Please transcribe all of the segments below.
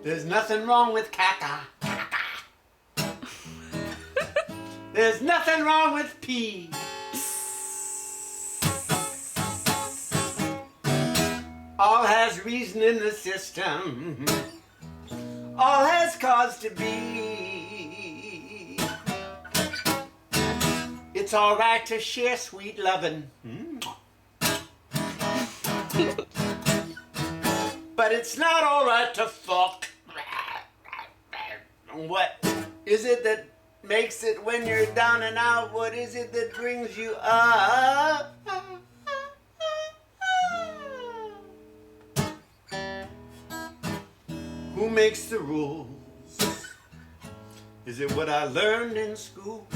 There's nothing wrong with caca. There's nothing wrong with pee. All has reason in the system. All has cause to be. It's all right to share sweet lovin'. But it's not all right to fuck. What is it that makes it when you're down and out? What is it that brings you up? Who makes the rules? Is it what I learned in school?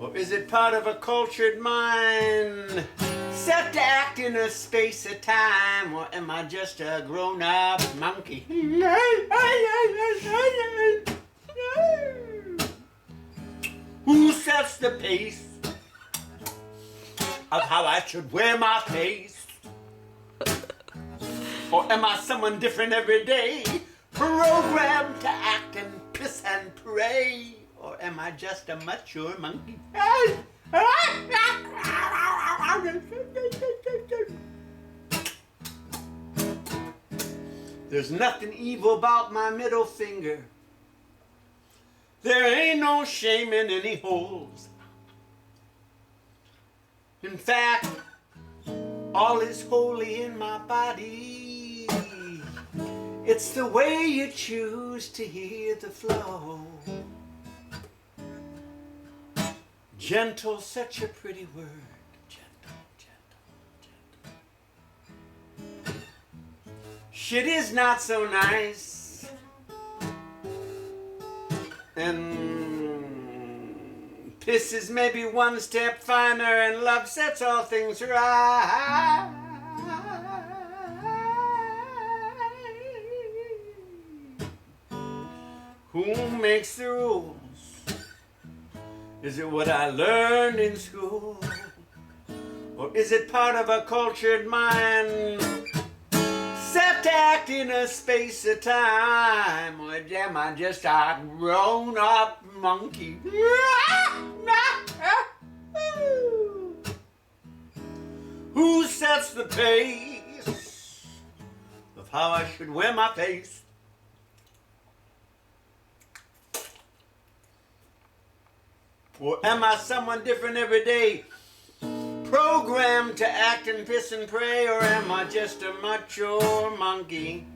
Or is it part of a cultured mind set to act in a space of time? Or am I just a grown-up monkey? Who sets the pace of how I should wear my face? Or am I someone different every day, programmed to act and piss and pray? Or am I just a mature monkey? There's nothing evil about my middle finger. There ain't no shame in any holes. In fact, all is holy in my body. It's the way you choose to hear the flow. Gentle, such a pretty word. Gentle, gentle, gentle. Shit is not so nice. And piss is maybe one step finer, and love sets all things right. Who makes the rules? Is it what I learned in school? Or is it part of a cultured mind set to act in a space of time? Or am I just a grown-up monkey? Who sets the pace of how I should wear my face? Or am I someone different every day, programmed to act and piss and pray? Or am I just a mature monkey?